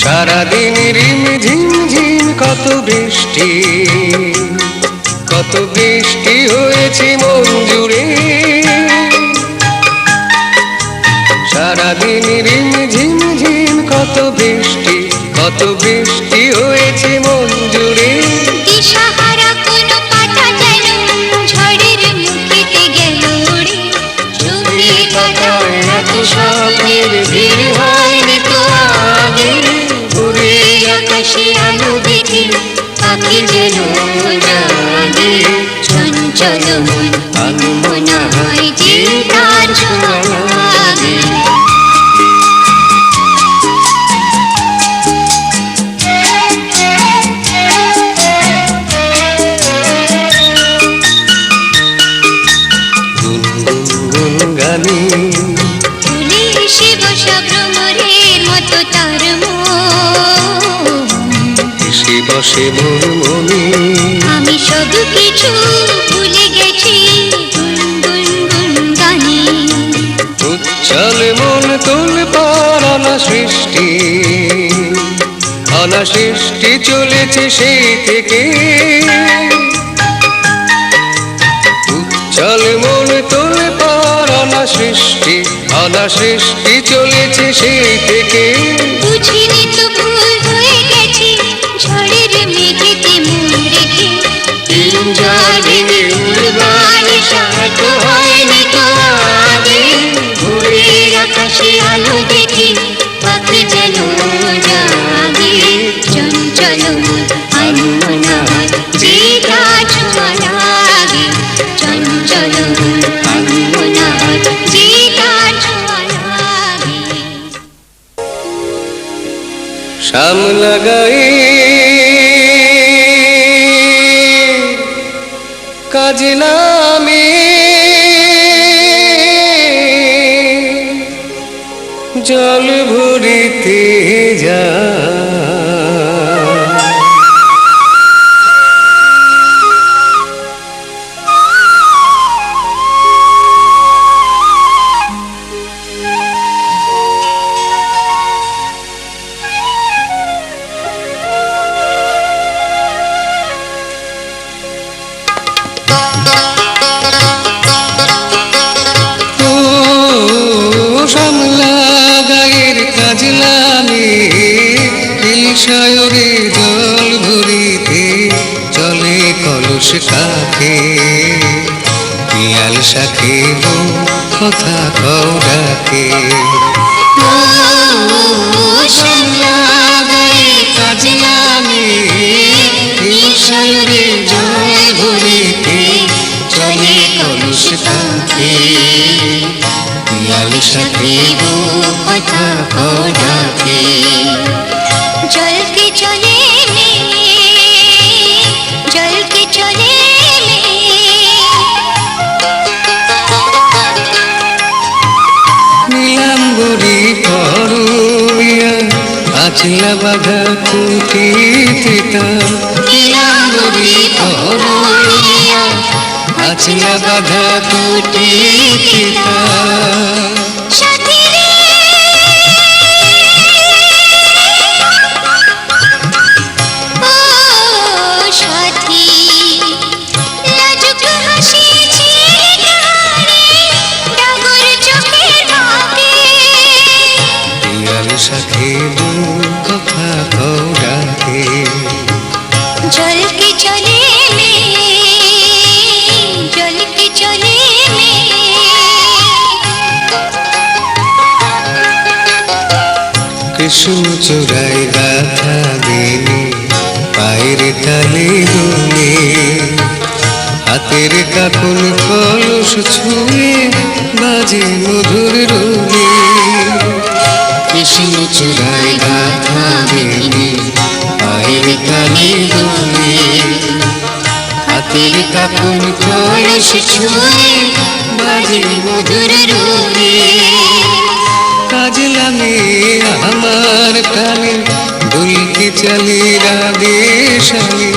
সারাদিন রিম ঝিম ঝিম কত বৃষ্টি হয়েছে মন জুড়ে। সারাদিন রিম ঝিম ঝিম কত বৃষ্টি হয়েছে মন জুড়ে। দিশাহারা কোনো পাতা যেন ঝড়ের মুখেতে গেল উড়ে। চোখের পাতায় এত স্বপ্নের ভিড় হয়নি তো আগে। ভোরের আকাশে আলো দেখে পাখি যেন জাগে। চঞ্চল মন আনমনা হয় যে তার ছোঁয়া লাগে। গানি ভুলে এসে বসা ভ্রমরের মতো তার এসে বসে মন মনে। আমি সব কিছু ভুলে গেছি গুনগুন গুন গানে। উচ্ছল মন তোল পার অনাসৃষ্টি চলেছে সেই থেকে। উচ্ছল মন তোল পার অনাসৃষ্টি চলেছে সেই থেকে। বুঝিনি তো ভুল হয়ে গেছে ঝড়ের মেঘেতে মন রেখে। তিনজন ভেঙে উড়বার সাথ হয়নি তো আগে। ভোরের আকাশে আলো দেখে পাখি যেন জাগে। চঞ্চল মন আনমনা হয় যে তার ছোঁয়া লাগে। চঞ্চল মন আনমনা হয় যে তার ছোঁয়া লাগে। শ্যামলা গায়ে কাজে নামে জল ভরিতে যা। সায়রে জল ভরিতে চলে কলস কাকে। পিয়াল শাকে কথা কও ডাকে। সায়রে জল ভরিতে চলে কলস কাকে। পিয়াল শাকে কথা কও ডাকে। जल के चले जल के चले নীলাম্বরী পরমিয়া আছিলা বাধা কুটি তিতা। নীলাম্বরী পরমিয়া আছিলা বাধা কুটি তিতা। সাথে কথা কও ডাকে। জল কে চলে জল কে চলে কৃষ্ণ চূড়ায় গাথা দিনে পায়ের তালে দোলে। হাতের কাকুন কলস ছুঁয়ে বাজে মধুর রোলে। কৃষ্ণ চূড়ায় গাথা বেনি পায়ের তালে দুলে হাতের কাপন কলস ছুঁয়ে বাজে মধুর রুলে কাজলামে আমার প্রাণে দুলকে চলে রাধে শ্যামে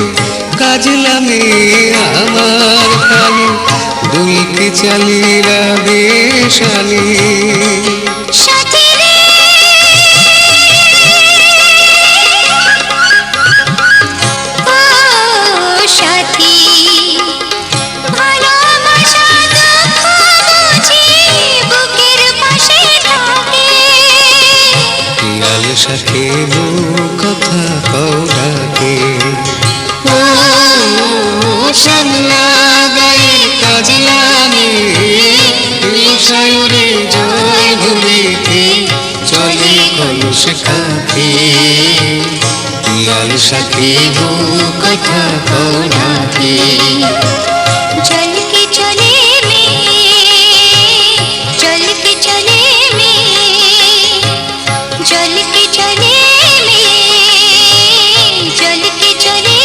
কাজলামে আমার প্রাণে দুলকে চলে রাধে শ্যামে সাথী রে ও সাথী ভালোবাসা দুঃখ বুঝি বুকের পাশে থাকে পিয়াল সাথে কথা কৌরাকে ও শ্যামলা গায়ে কাজলামে সায়রে জয় ভুলিতে চলে কলস কাঁধে পিয়াল সাথে কথা কৌরাকে चल के चले चल के चले चल के चले चल के चले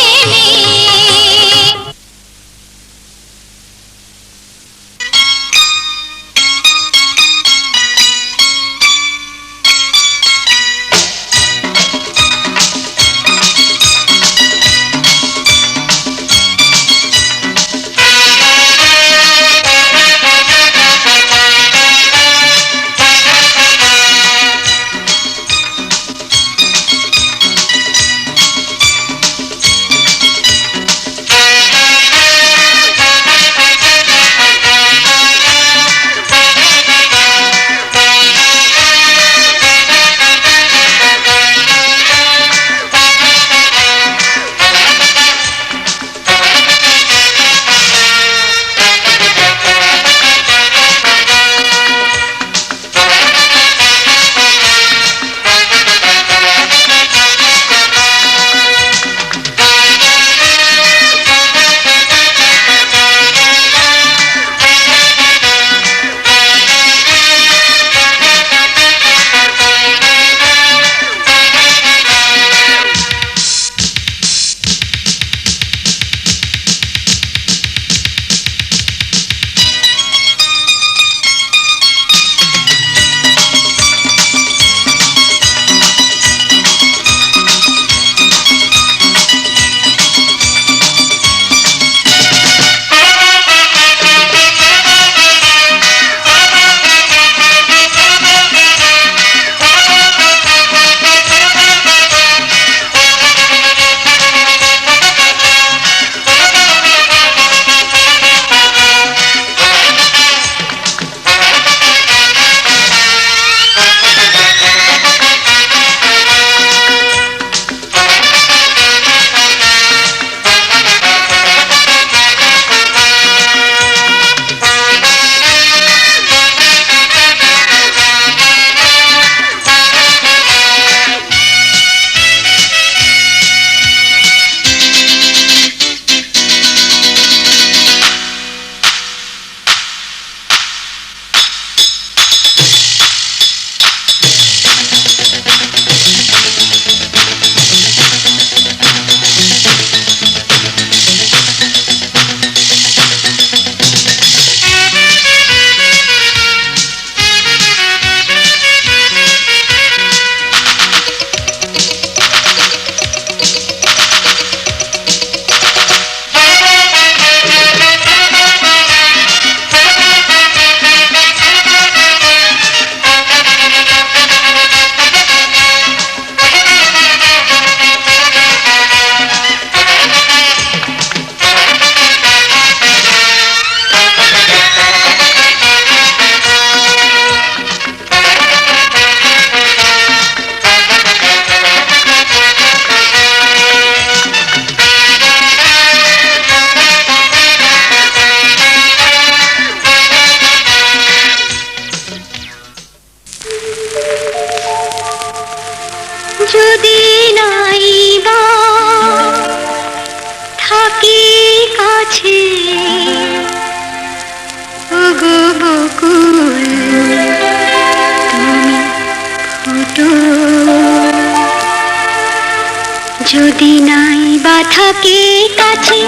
যদি নাই বা থাকে কাছে,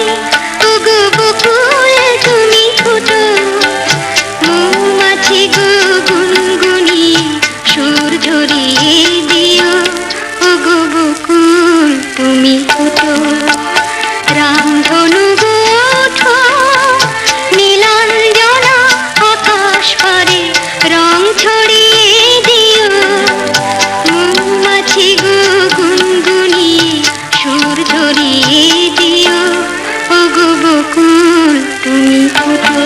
ওগো বকুল তুমি ফুটো, মৌমাছি গো গুনগুনিয়ে সুর ঝরিয়ে দিও, ওগো বকুল তুমি ফুটো। রামধনু গো ওঠো, নীলাঞ্জনা আকাশ পারে রং ছড়িয়ে দিও, মৌমাছি গো গুনগুনিয়ে সুর ঝরিয়ে দিও, ওগো বকুল তুমি ফুটো।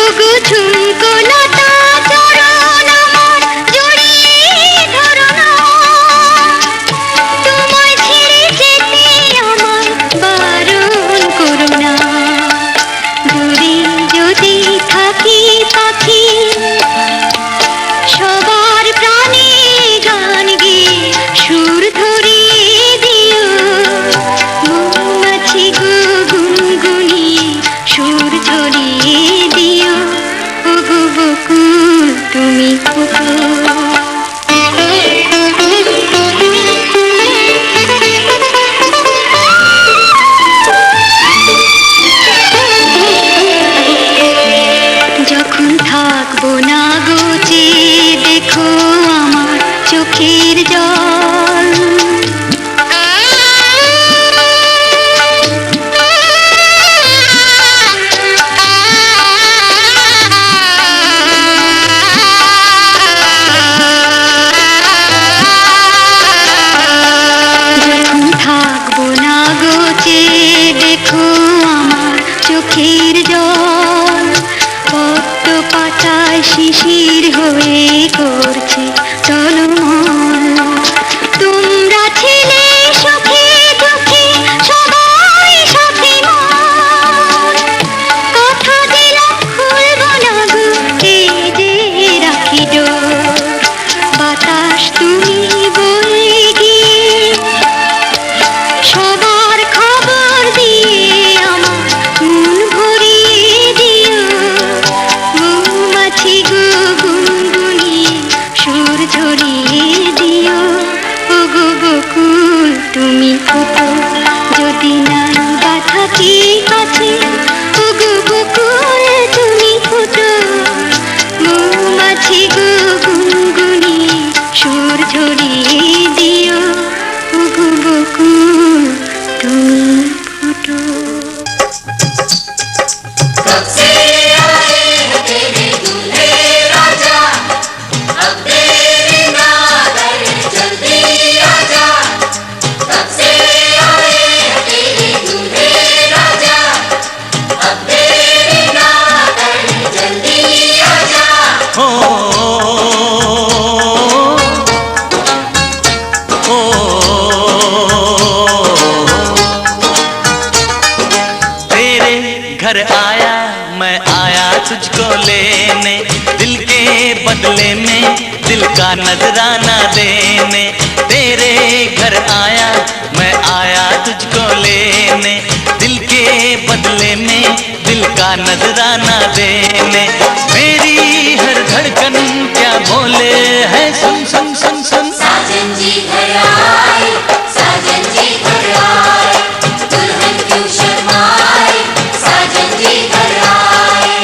ওগো ঝুমকো লতা চরণ আমার জড়িয়ে ধরো না, তোমায় ছেড়ে যেতে আমায় বারণ করো না। দূরে যদি থাকি পাখি, সবার প্রাণে গান গেয়ে সুর ধরিয়ে দিও, মৌমাছি গো গুনগুনিয়ে সুর ঝরিয়ে দিও, ওগো বকুল তুমি ফুটো। যখন থাকবো না গোচে দেখো আমার চোখের জল, যখন থাকবো না গোচে দেখো আমার চোখের জল, পদ্ম পাতায় শিশির হয়ে করছে টলমল। তোমরা ছিলে সুখে দুঃখে সবাই সাথী মন, কথা দিলাম খুলবো না গো এই যে রাখি ডোর। বাতাস তুমি বয়ে গিয়ে সবার খবর দিয়ে আমার মন ভরিয়ে দিও, মৌমাছি গো গুনগুনিয়ে সুর ঝরিয়ে দিও, ওগো বকুল তুমি ফুটো। যদি নাই বা থাকি কাছে, ওগো বকুল তুমি ফুটো, মৌমাছি গো গুনগুনিয়ে সুর ঝরিয়ে দিও, ওগো বকুল তুমি ফুটো। कब से आए हैं तेरे दूल्हे राजा, अब देरी ना कर जल्दी आजा। कब से आए हैं तेरे दूल्हे राजा, अब देरी ना कर जल्दी आजा। हो हो तेरे घर आया मैं आया तुझको लेने, दिल के बदले में दिल का नजराना देने। तेरे घर आया मैं आया तुझको लेने, दिल के बदले में दिल का नजराना देने। मेरी हर धड़कन क्या बोले है सुन सुन सुन सुन। साजन जी घर आए, साजन जी घर आए, दुल्हन क्यों शर्माए, साजन जी घर आए।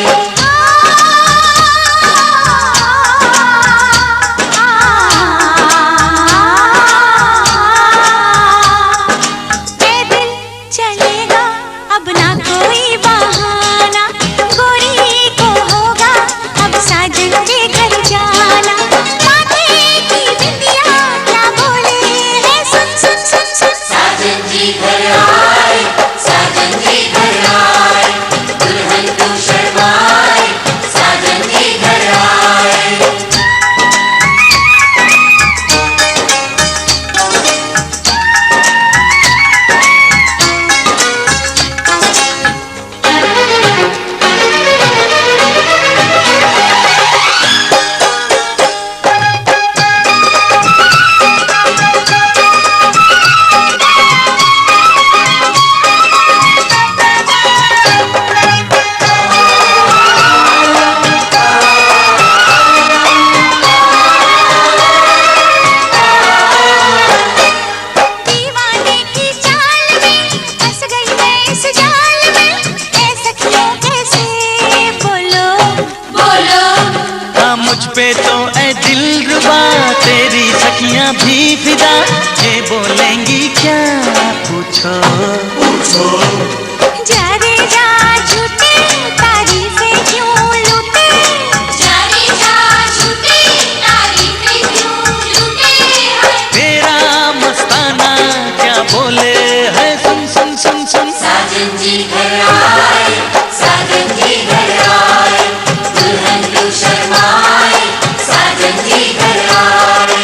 ये दिल चलेगा अब ना कोई बहाना, गोरी को होगा अब साजन के घर जाना। माथे की बिंदिया क्या बोले विदा ये बोलेंगी क्या पूछो। जा रे जा झूठे तारीफें क्यों लूटे, जा रे जा झूठी तारीफें क्यों लूटे हैं। तेरा मस्ताना क्या बोले है, सुन सुन सुन सुन। साजन जी घर आए, साजन जी घर आए, दुल्हन क्यों शर्माए, साजन जी घर आए।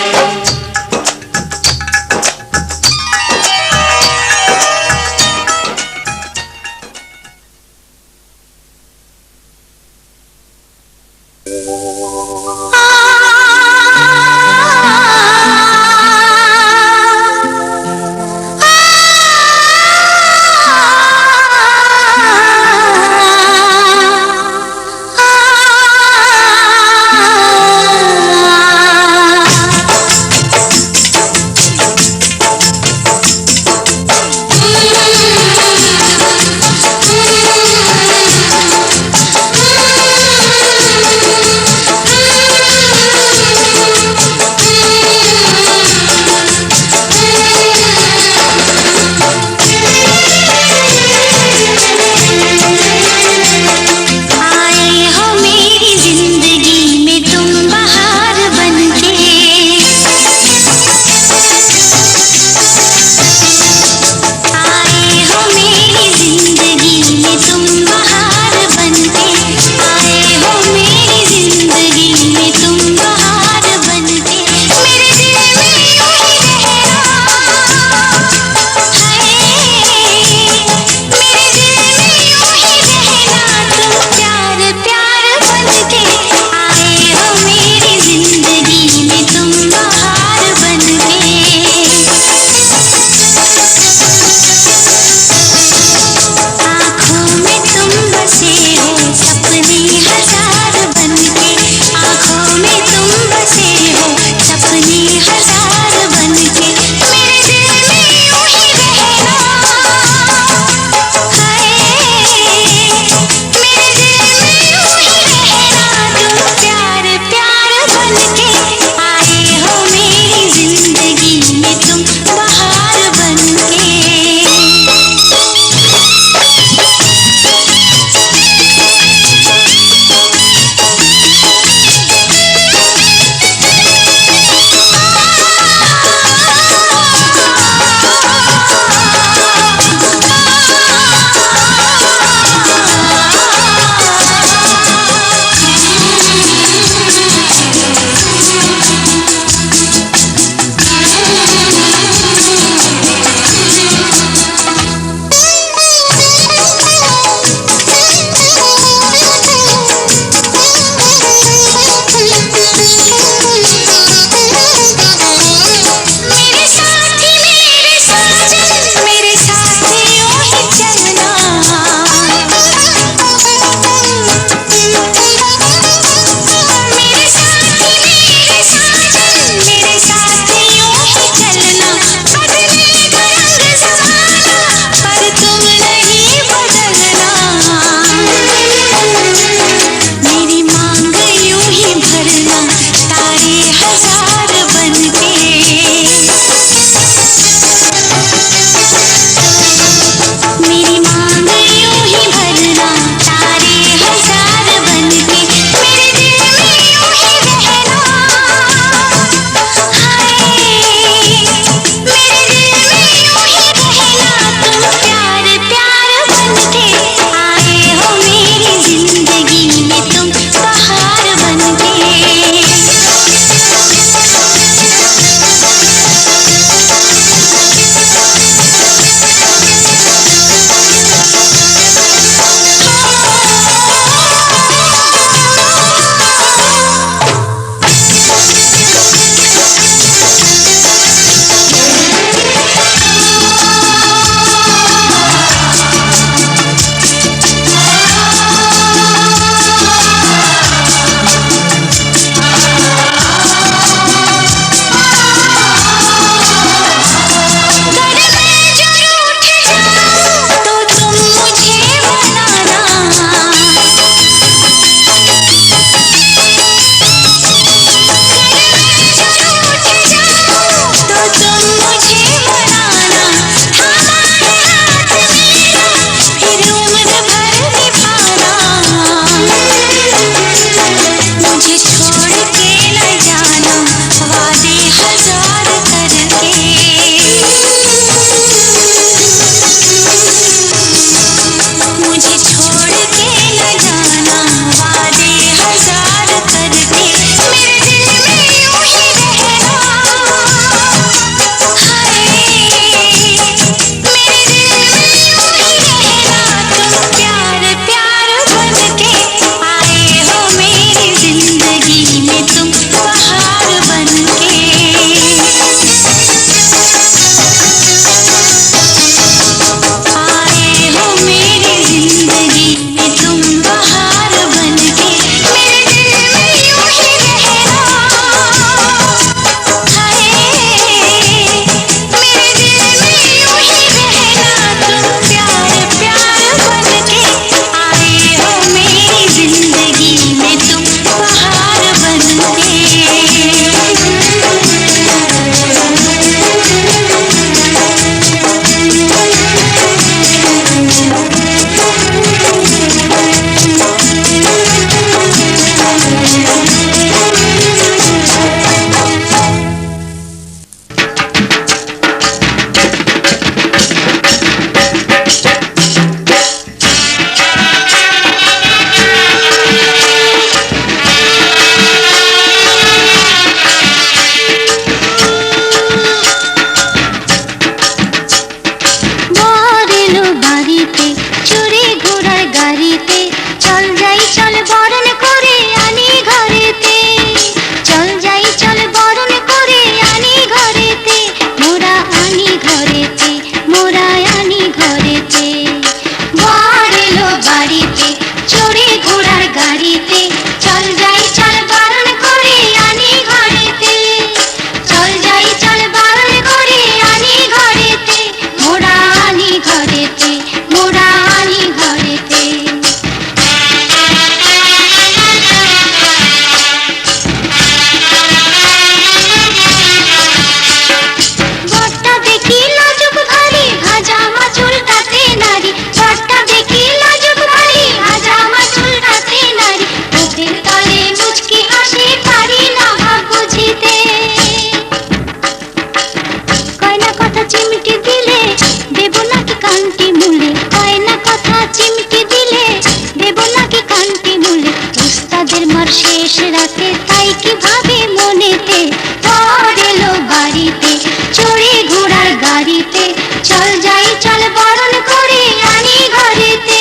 শেষ রাতে তাই কি ভাবে মনেতে বর এলো বাড়িতে চড়ে ঘোড়ার গাড়িতে চল যাই চল বরণ করে আনি ঘরেতে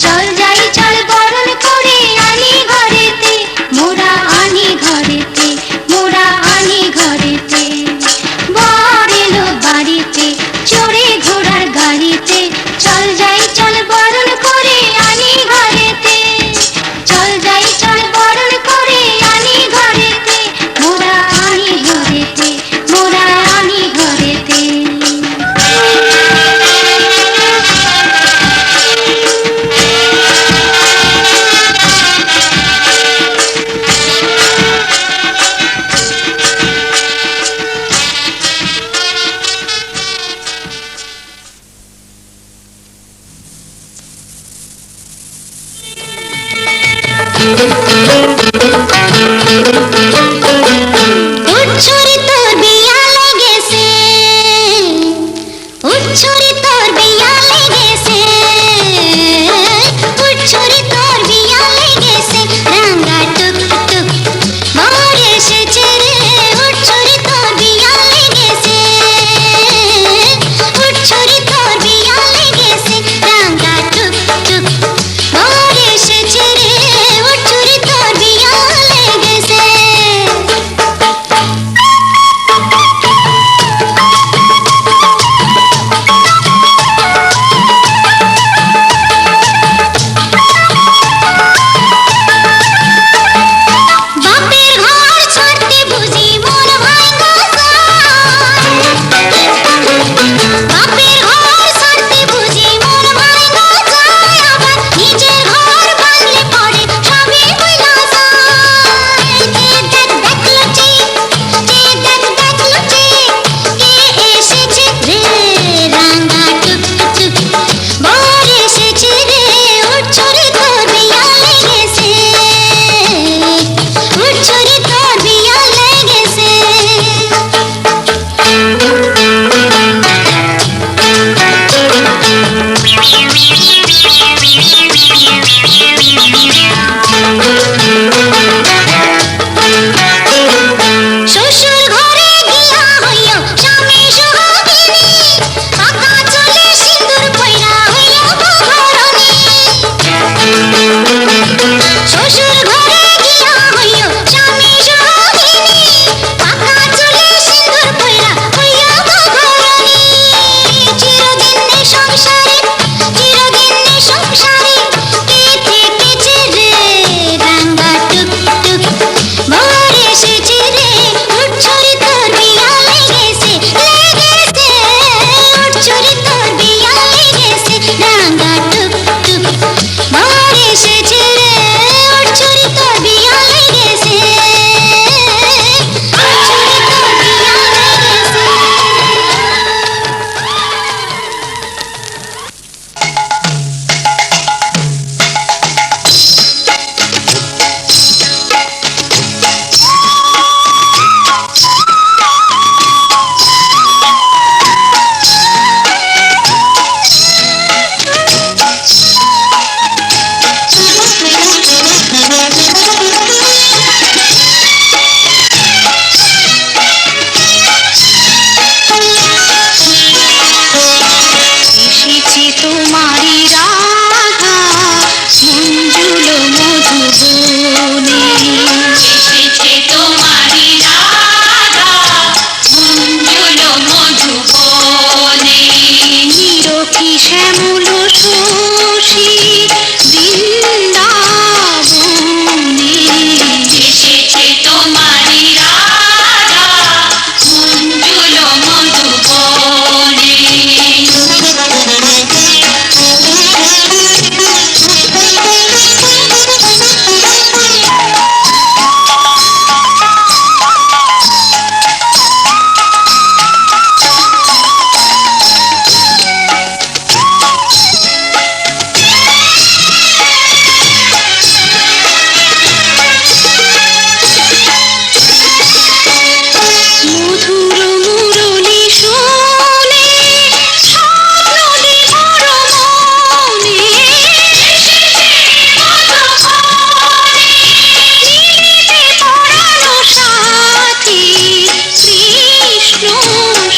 চল যাই চল বরণ করে আনি ঘরেতে মোরা আনি ঘরেতে মোরা আনি ঘরেতে বর এলো বাড়িতে চড়ে ঘোড়ার গাড়িতে চল যাই চল বরণ করে আনি ঘরেতে চল যাই চল বরণ করে আনি ঘরেতে মোরা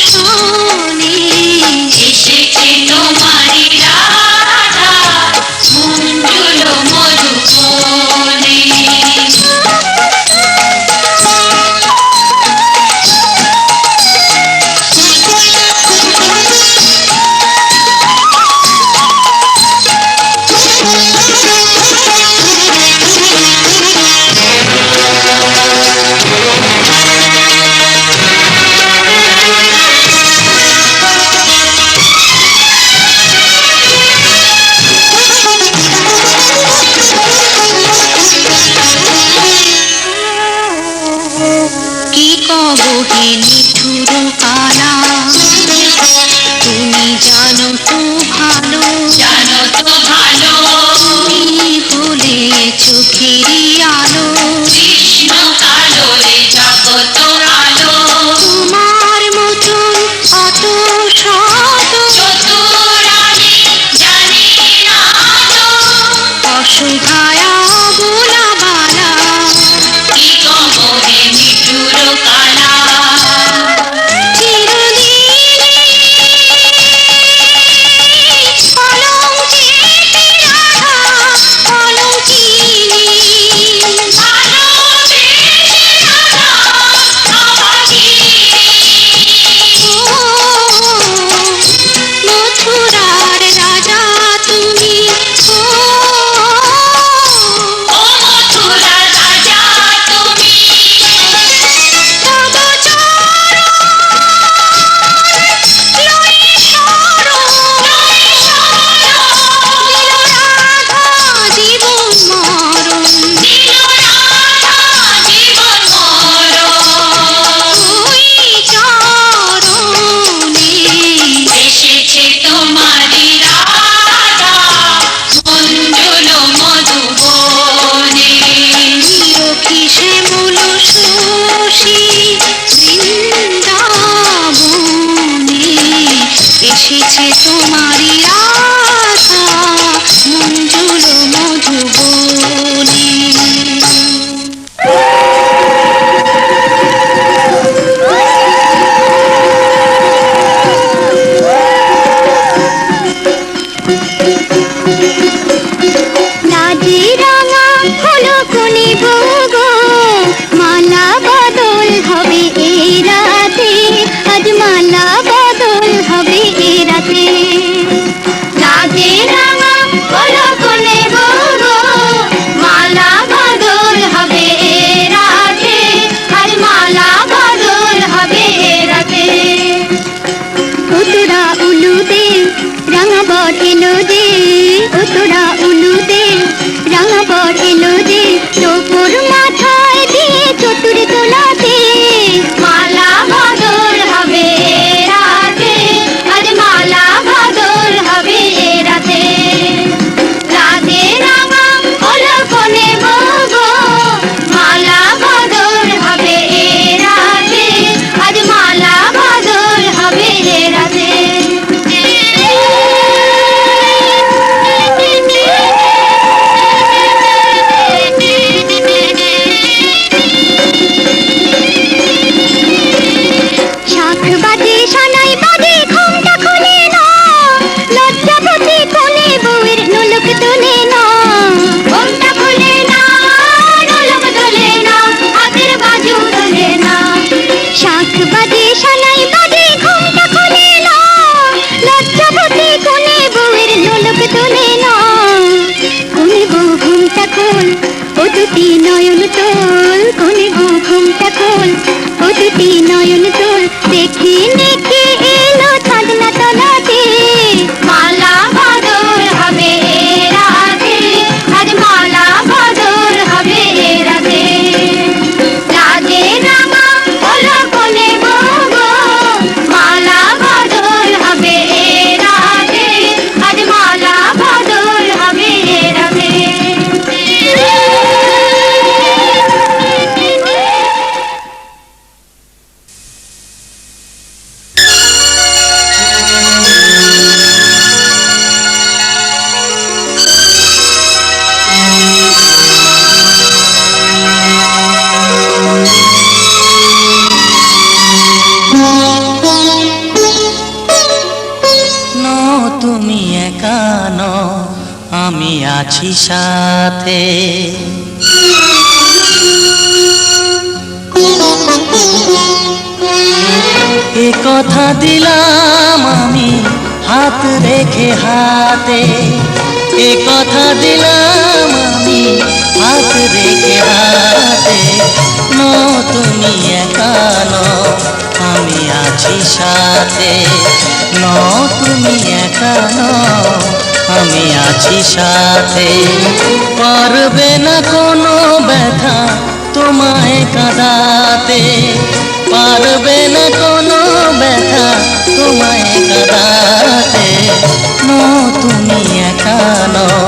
শোনে এসেছে তোমারি রাধা মঞ্জুল মধুবনে কি কব হে নিঠুর কালা তুমি জানো তো ভালো জানো তো ভালো তুমি হলে চোখেরই আলো কৃষ্ণ কালো রে জগত আলো তোমার মতন অত শত চতুর আমি জানি না তো অসহায়া বোলা বালা কি কব হে নিঠুর কালা চিরদিনই কলঙ্কিনী রাধা কলঙ্কিনী ভালোবেসে রাধা আমাকে মথুরার রাজা তুমি ও মথুরা রাজা তুমি তব চরণ লই শরণ দিল রাধা জীবন মরণ দিল রাধা জীবন মরণ ওই চরণে এসেছে তোমারি রাধা মঞ্জুল মধুবনে নিরখি শ্যামল শশী বৃন্দাবনে এসেছে তোমারি রাধা মঞ্জুল মধুবনে লাজে রাঙা হলো কোনে গো মালা বদল হবে এই রাতে আজ মালা বদল হবে এই রাতে লাজে রাঙা হলো কোনে গো মালা বদল হবে এই রাতে আজ মালা বদল হবে এই রাতে উতরা উলুদে রাঙা বর এলো দে উতরা উলুদে রাঙা বর এলো দে তোর মাথায় দিয়ে চতুর তোলাতে মালা বদল হবে রাতে আজ মালা বদল হবে রাতে রাতে রাঙা হলো কোনে গো মালা বদল হবে রাতে আজ মালা বদল হবে রাতে শাখ বাজে সানাই বাজে ঘুমটা খুলে না লজ্জাবতী কোলে বউয়ের নোলক তোলে না ঘুমটা খুলে না নোলক তোলে না হাতের বাজু তোলে না শাখ বাজে সানাই বাজে ঘুমটা খুলে না লজ্জাবতী কোলে বউয়ের নোলক তোলে না কোনে বউ ঘুমটা খোল ও দুটি নয়ন তোল কোনে বউ ঘুমটা খোল ও দুটি নয়ন তোল দেখি দেখি এলো ছাদনা তলাতে মালা বদল হবে রাতে আজ মালা বদল হবে রাতে রাজে রাঙা হলো কোনে গো মালা বদল হবে রাতে আজ মালা বদল হবে রাতে আমি আছি সাথে। এ কথা দিলাম আমি হাত রেখে হাতে, এ কথা দিলাম আমি হাত রেখে হাতে। নো তুমি একা নও, আমি আছি সাথে। নো তুমি একা নও, আমি আছি সাথে। পারবে না কোনো ব্যথা তোমায় কাঁদাতে, পারবে না কোনো ব্যথা তোমায় কাঁদাতে। নো তুমি একা নও,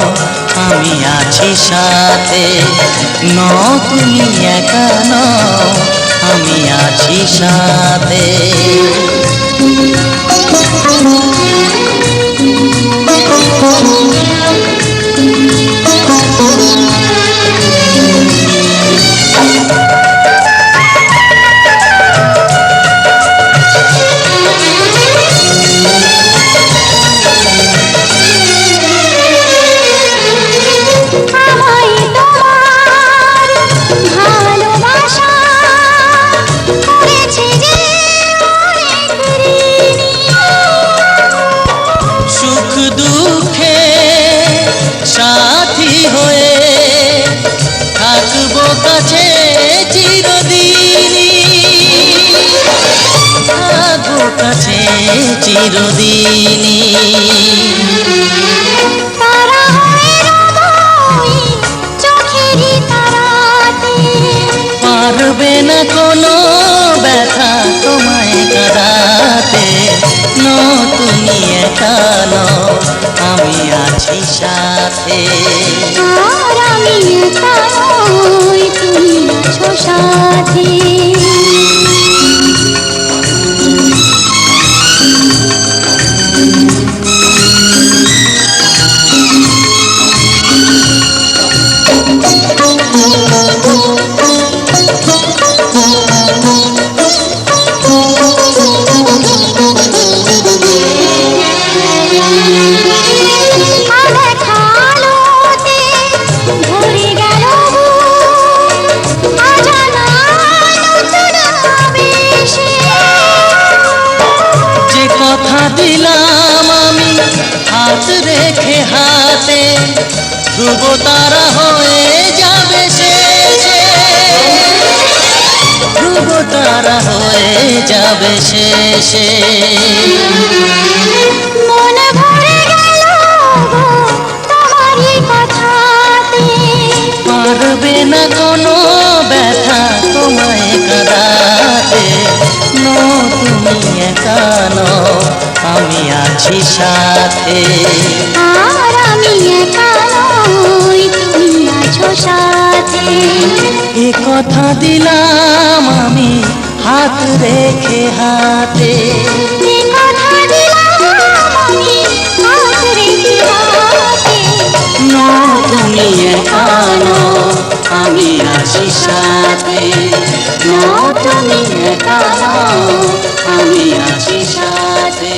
আমি আছি সাথে। নো তুমি একা নও, আমি আছি সাথে। আমায় তোমার ভালোবাসা করেছে যে অনেক ঋণী। সুখ দুঃখে সাথী হয়ে থাকবো কাছে চিরদিনই, থাকবো কাছে চিরদিনই। তারা হয়ে রব ওই চোখেরই তারাতে। পারবে না কোনো ব্যথা তোমায় কাঁদাতে। নো তুমি একা নও, আমি আছি সাথে। আর আমি একা নই, তুমি আছো সাথে। আলোতে ভরে গেল অজানা নতুন আবেশে। যে কথা দিলাম আমি হাত রেখে হাতে, ধ্রুব তারা হয়ে যাবে শেষে, ধ্রুব তারা হয়ে যাবে শেষে। মন ভরে গেল গো তোমারই কথাতে। পারবে না কোনো ব্যথা তোমায় কাঁদাতে। নো তুমি একা নও, আমি আছি সাথে। আর আমি একা নই, তুমি আছো সাথে। এ কথা দিলাম আমি হাত রেখে হাতে। এ কথা দিলাম আমি হাত রেখে হাতে। নো তুমি একা নও, আমি আছি সাথে। নো তুমি একা নও, আমি আছি সাথে।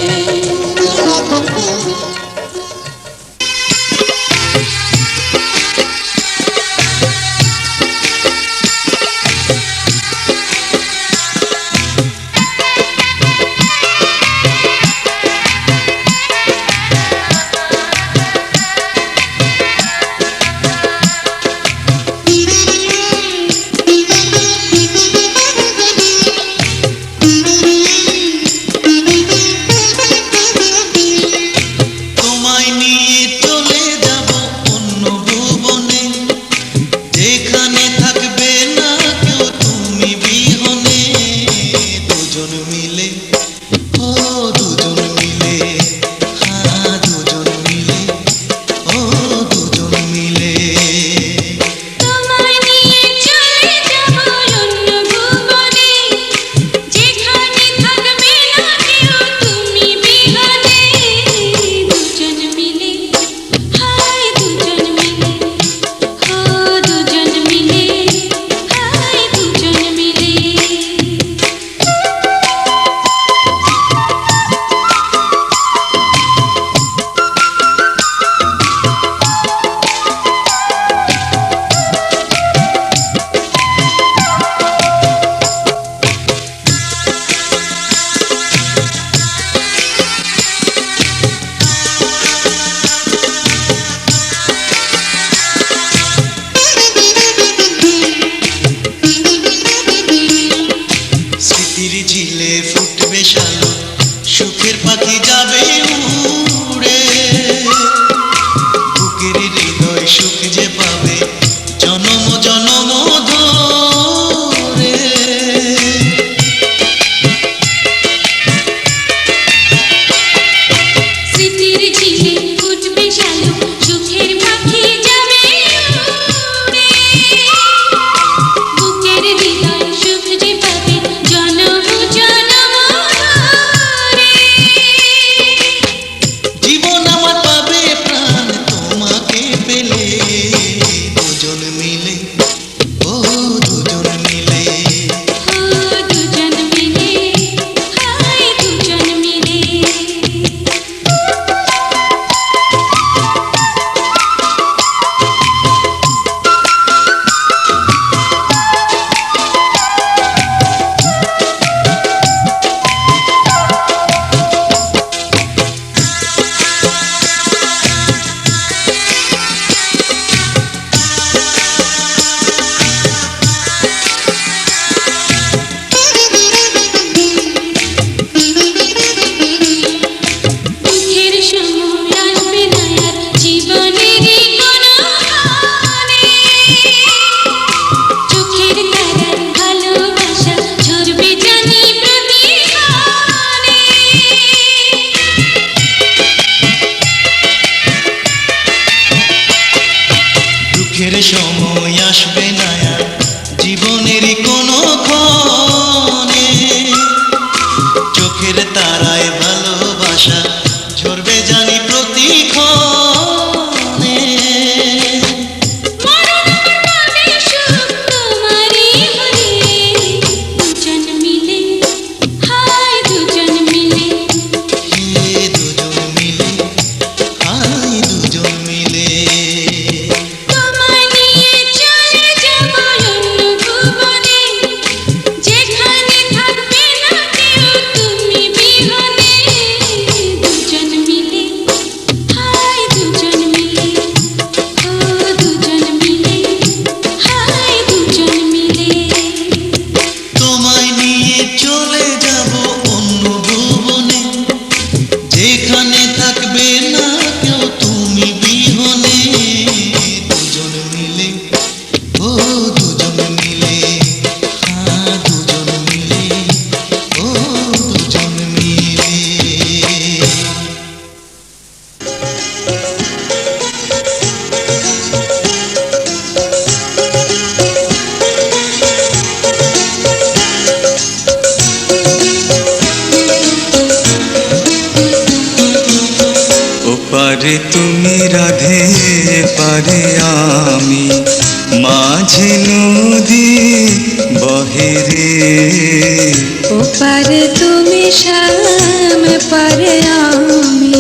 পাখি যাবে উড়ে, বুকের হৃদয় সুখ যে পাবে জনম জনম ধরে। স্মৃতির ঝিলে উঠবে শালুক, সুখের পাখি যাবে উড়ে, বুকের হৃদয় সুখ যে পাবে জনম জনম ধরে। জীবন আমার পাবে প্রাণ তোমাকে পেলে, দুজন মিলে, ও দুজন মিলে। ও দুজন মিলে, হায় দুজন মিলে। দুঃখের সময় আসবে না আর জীবনেরই কোনো গানে, চোখের তারার ভালোবাসা ঝরবে জানি প্রতিক্ষণে। দুঃখের সময় আসবে না আর জীবনের কোনো ক্ষণে, চোখের তারায় ভালোবাসা ঝরবে জানি প্রতিক্ষণে। মরণ আমার পাবে সুখ তোমারই হলে, দুজন মিলে, হায় দুজন মিলে। হে দুজন মিলে, হায় দুজন মিলে। তোমায় নিয়ে চলে যাব অন্য ভুবনে, যেখানে থাকবে না কেউ তুমি বিহনে। দুজন মিলে, হায় দুজন মিলে, ও দুজন মিলে, হায় দুজন মিলে। তোমায় নিয়ে চলে যাব অন্য ভুবনে, যেখানে থাকবে না কেউ তুমি বিহনে। দুজন মিলে, ও দুজন মিলে, হ্যাঁ দুজন মিলে, ও দুজন মিলে। ওপারে তুমি রাধে পারে আমি, মাঝে নদী বহে রে। ওপারে তুমি শ্যাম পারে আমি,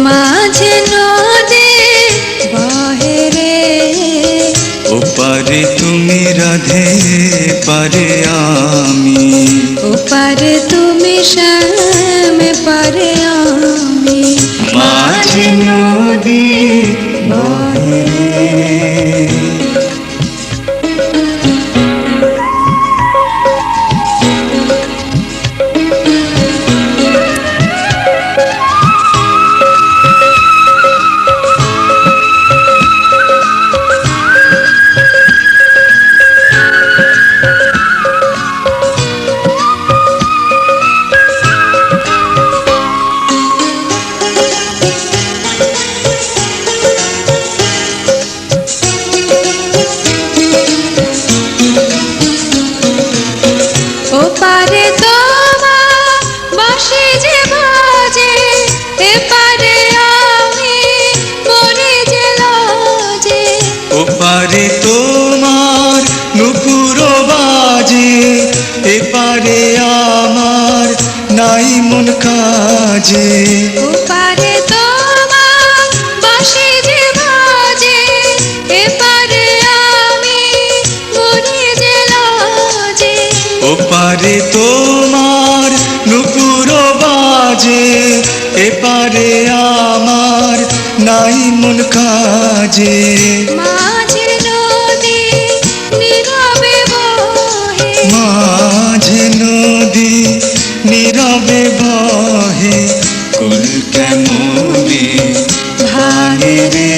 মাঝে নদী বহে রে। ওপারে তুমি রাধে পারে আমি, ওপারে তুমি শ্যাম পারে আমি, মাঝে নদী বহে রে। ওপারে তোমার বাঁশি যে বাজে, এপারে আমি মরে যে লজে। ওপারে তোমার নুপুর বাজে, এপারে আমার নাই মন কাজে। ওপারে তোমার বাঁশি যে বাজে, এপারে আমি মরে যে লজে। ওপারে তোমার নুপুর বাজে, এপারে আমার নাই মন কাজে। মাঝে নদী নীরবে বহে, মাঝে নদী নীরবে বহে, ফুল কেমনে ভাঙে রে,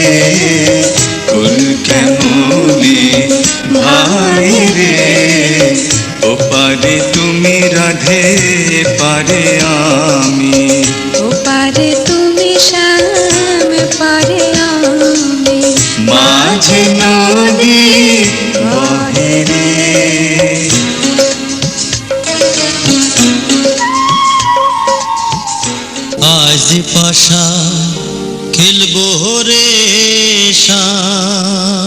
ফুল কেমনে ভাঙে রে। ওপারে তুমি রাধে, পারে আমি। ওপারে তুমি শ্যাম, পারে আমি। মাঝে নদী বহে রে। আজ পাশা খেলবো রে শাম,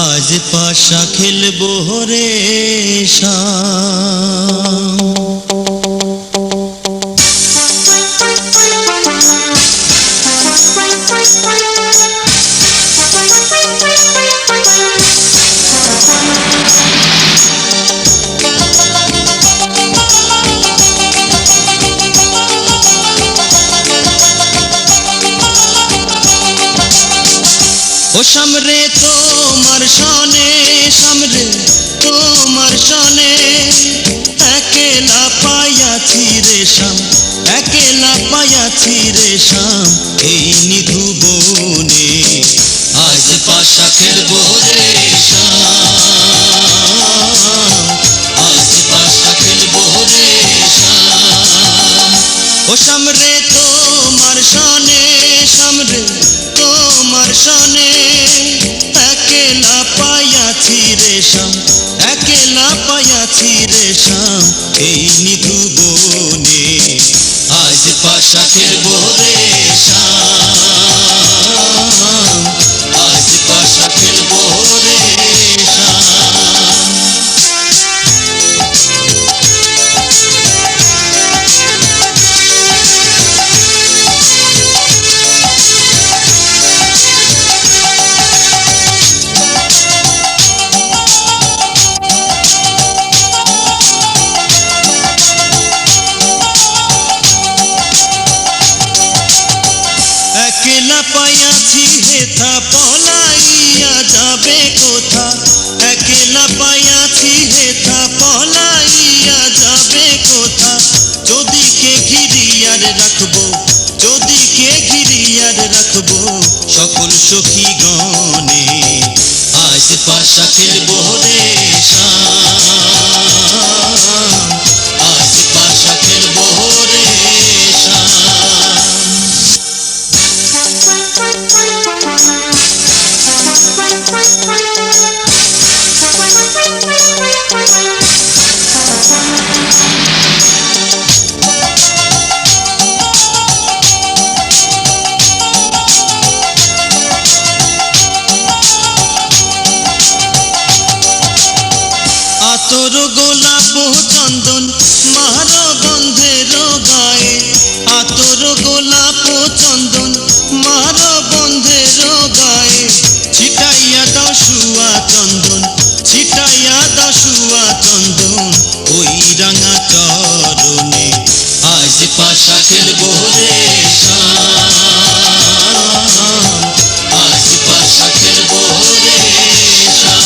আজ পাশা খেলবো রে শাম। ও সামরে তোমার সনে, সামরে তোমার সনে, একেলা পায়াছি রে শাম, একেলা পায়াছি রে শাম, এই নিধু বনে। আজ পাশা খেলবো রে শাম, আজ পাশা খেলবো রে শাম। ও সামরে তোমার সনে, সামরে তোমার সনে, একেলা পায়াছি রে শাম, একেলা পায়াছি রে শাম, এই নিধু বনে। আজ পাশা খেলবো রে শাম, আজ পাশা খেলবো রে শাম। একেলা পায়াছি হেথা পলাইয়া যাবে কোথা, একেলা পায়াছি হেথা পলাইয়া যাবে কোথা। যদি কে ঘিরিয়ার রাখবো, যদি কে ঘিরিয়ার রাখবো সকল সখী গণে। আজ পাশা খেলবো রে শাম, আজ পাশা খেলবো রে শাম। আতর গোলাপ চন্দন মার গন্ধের গায়ে, আতর গোলাপ চন্দন মার গন্ধের গায়ে। ছিটাইয়া দাও শুয়া চন্দন, ছিটাইয়া দাও শুয়া চন্দন ওই রাঙা চরণে। আজ পাশা খেলবো রে শাম, আজ পাশা খেলবো রে শাম।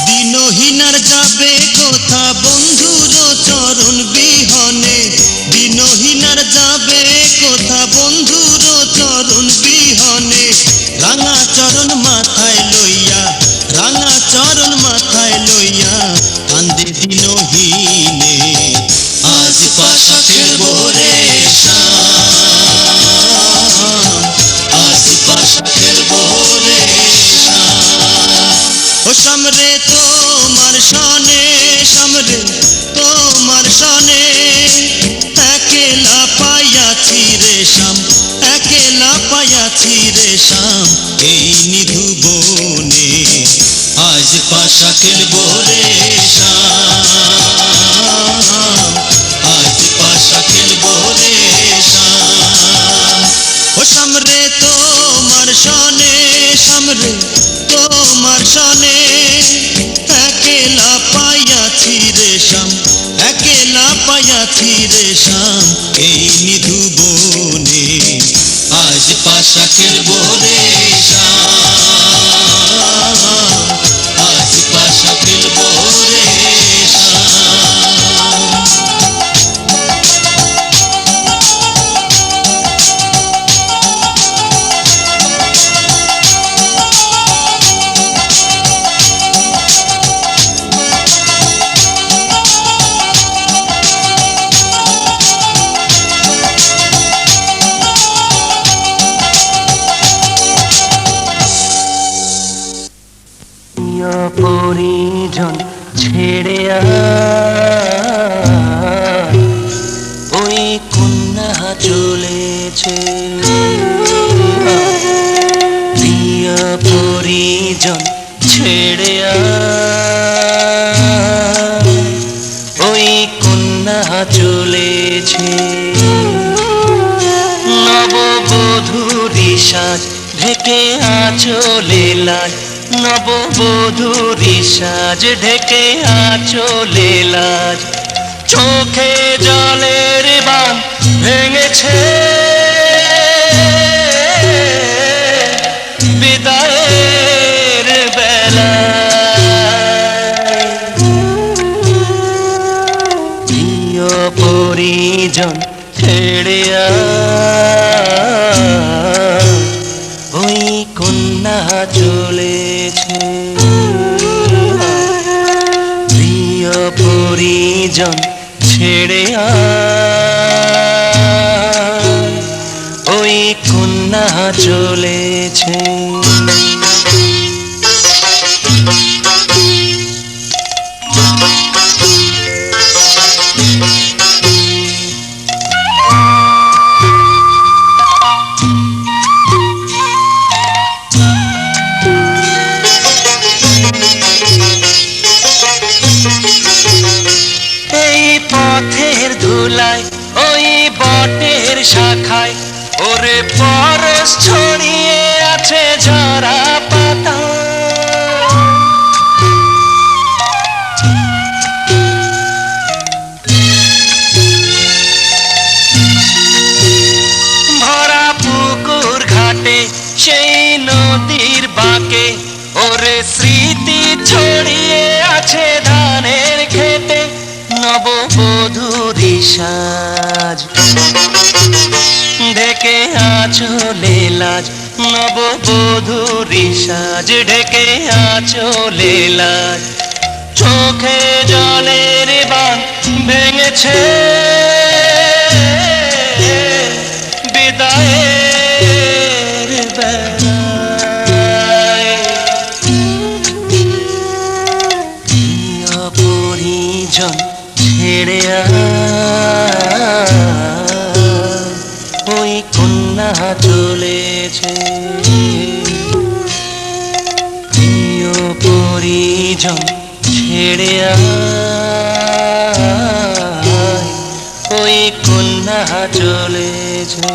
দিনহীনার যাবে কোথা বন্ধুর চরণ বিহনে, দিনহীনার যাবে কোথা বন্ধুর চরণ বিহনে। রাঙা চরণ মাথায় লইয়া, রাঙা চরণ মাথায় লইয়া কান্দে দিনহীনে। আজ পাশা খেলবো রে শাম, আজ পাশা খেলবো রে শাম। ও সামরে তোমার সনে, সামরে তোমার সনে, একেলা পায়াছি রে শাম, একেলা পায়াছি রে শাম, এই নিধু বনে। আজ পাশা খেলবো রে শাম, আজ পাশা খেলবো রে শাম। ও সামরে তোমার সনে, সামরে রে তোমার সনে একেলা পাইয়াছি রে শ্যাম একেলা পাইয়াছি রে শ্যাম এই নিধু বনে আজ পাশা খেলবো রে শ্যাম আজ পাশা খেলবো রে পরিজন ছেড়ে ওই কন্যা চলেছে প্রিয় পরিজন ছেড়ে ওই কন্যা চলেছে নববধূরি সাজ ঢেকে আঁচলে লাজ নববধূরি সাজ ঢেকে আঁচলে লাজ চোখে জলের বান ভেঙেছে বিদায়ের বেলায় প্রিয় পরিজন ছেড়ে ওই কন্যা চলেছে প্রিয় পরিজন ছেড়ে ওই কন্যা চলেছে পথের ধুলায় ওই বটের শাখায় ওরে পরশ ছড়িয়ে আছে ঝরা পাতা ভরা পুকুর ঘাটে সেই নদীর বাঁকে ওরে স্মৃতি ছড়িয়ে আছে ধানের খেতে নববধূরি সাজ ঢেকে আঁচলে লাজ নববধূরি সাজ ঢেকে আঁচলে লাজ চোখে জলের বান ভেঙেছে বিদায়ের বেলায় প্রিয় পরিজন ছেড়ে ওই কন্যা চলেছে প্রিয় পরিজন ছেড়ে ওই কন্যা চলেছে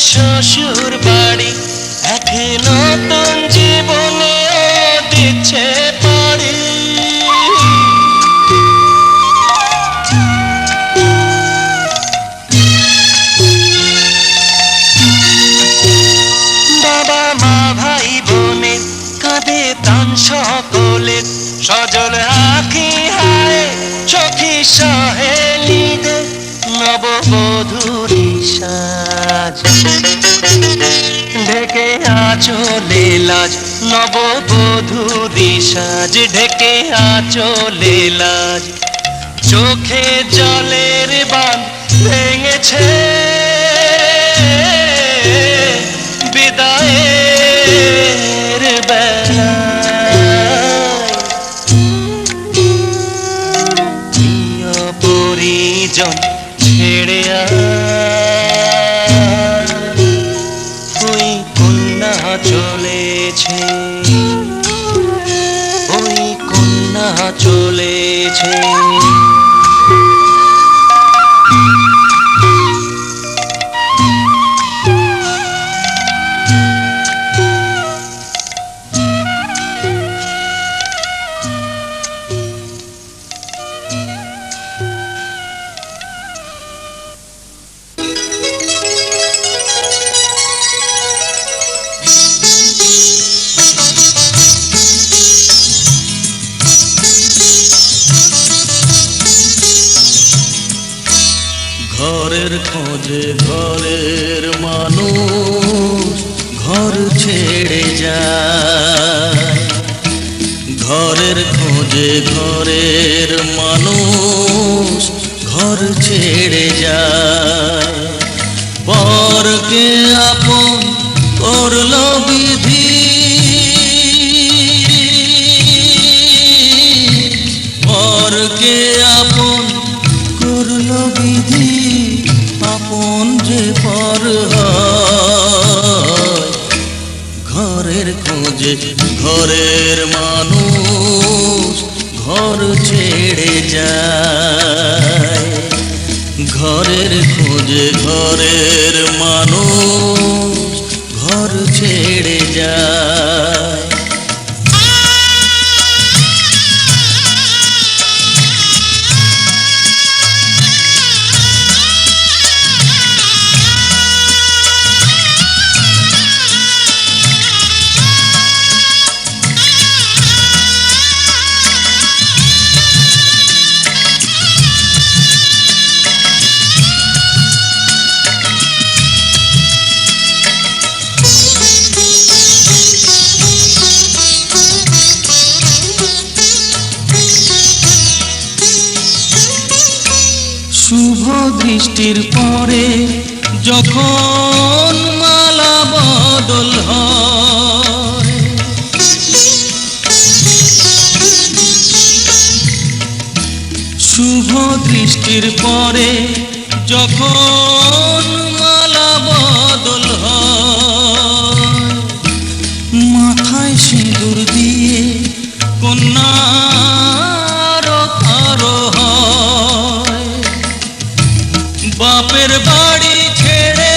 শ্বশুর বাড়ি এক নতুন জীবনে দিচ্ছে পাড়ি বাবা মা ভাই বোনে কাঁদে প্রাণ সকলের সজল আঁখি হায় চোখি সহেলিদের নববধূরি সাজ ঢেকে আঁচলে লাজ নববধূরি সাজ ঢেকে আঁচলে লাজ চোখে জলের বাঁধ ভেঙেছে বিদায়ের বেলায় নির্জন ছেড়ে ওই কন্যা চলেছে, ওই কন্যা চলেছে। ঘরের খোঁজে ঘরের মানুষ ঘর ছেড়ে যায়, ঘরের খোঁজে ঘরের মানুষ ঘর ছেড়ে যায়। পরকে আপন করলো বিধি, পরকে আপন করলো বিধি, আপন যে পর হয়। ঘরের খোঁজে ঘরের মানুষ ঘর ছেড়ে যায়, ঘরের খোঁজে ঘরের মানুষ ঘর ছেড়ে যায়। শুভ দৃষ্টির পরে যখন মালা বদল হয়, শুভ দৃষ্টির পরে যখন মালা বদল হয়, মাথায় সিঁদুর দিয়ে কন্যার আরো হয়। বাপের বাড়ি ছেড়ে,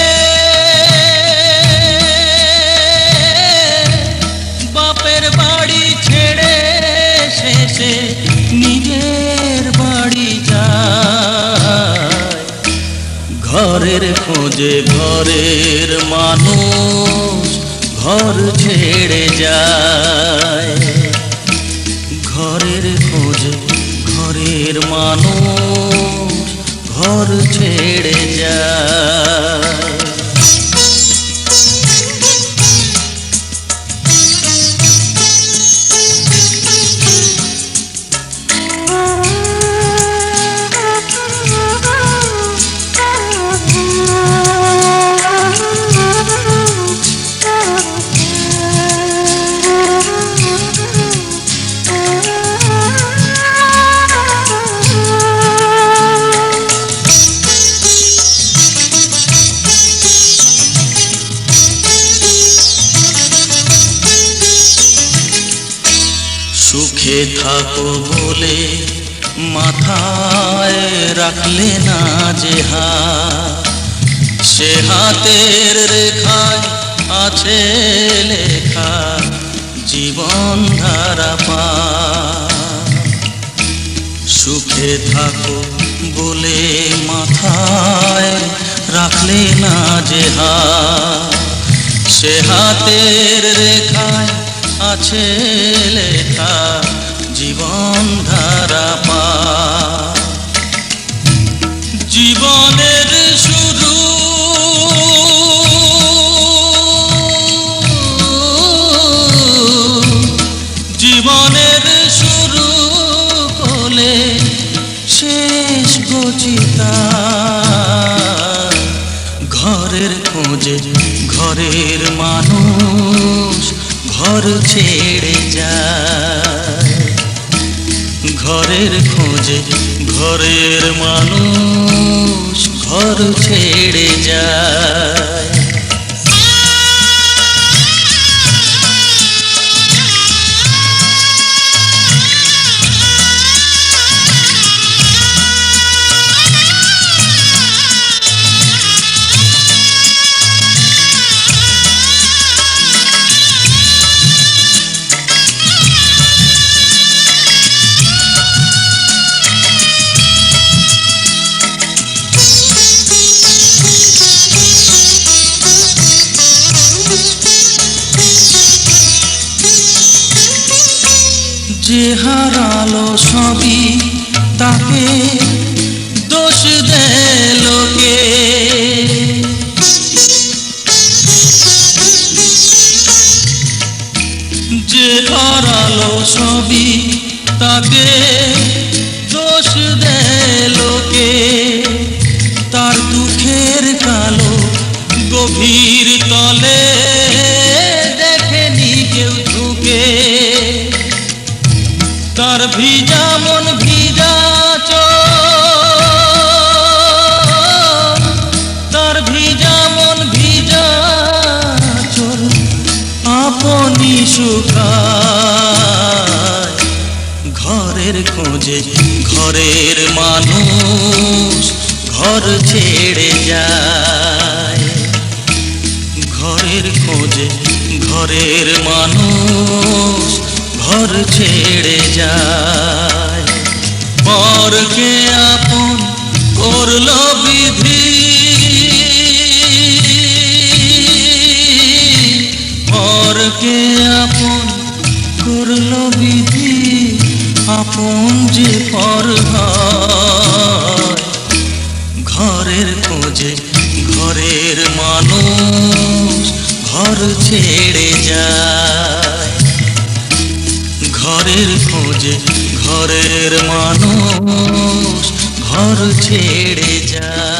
বাপের বাড়ি ছেড়ে শেষে নিজের বাড়ি যায়। ঘরের খোঁজে ঘরের মানুষ ঘর ছেড়ে যায়, ঘরের খোঁজে ঘরের মানুষ ঘর ছেড়ে যায়। সুখে থাকো বলে মাথায় রাখলে না যে হাত, সে হাতের রেখায় আছে লেখা জীবন ধারা পার। সুখে থাকো বলে মাথায় রাখলে না যে হাত, সে হাতের রেখায় আছে লেখা জীবন ধারা পার। জীবনের শুরু জীবনের শুরু কোলে শেষ গচিতা। ঘরের খোঁজে ঘরের মানুষ ঘর ছেড়ে যায়, ঘরের খোঁজে ঘরের মানুষ ঘর ছেড়ে যায়। যে হারালো সবই তাকে দোষ দেয় লোকে, যে হারালো সবই তাকে দোষ দেয় লোকে। তার দুঃখের কালো গভীর তলে দেখেনি কেউ ঢুকে। তার ভিজা মন ভিজা চোখ, তার ভিজা মন ভিজা চোখ আপনি শুকায়। ঘরের খোঁজে ঘরের মানুষ ঘর ছেড়ে যায়। ঘরের খোঁজে ঘরের মানুষ ঘর ছেড়ে যায়। পরকে আপন করলো বিধি, পরকে আপন করলো বিধি, আপন যে পর হয়। ঘরের খোঁজে ঘরের মানুষ ঘর ছেড়ে যায়। ঘরের খোঁজে ঘরের মানুষ ঘর ছেড়ে যায়।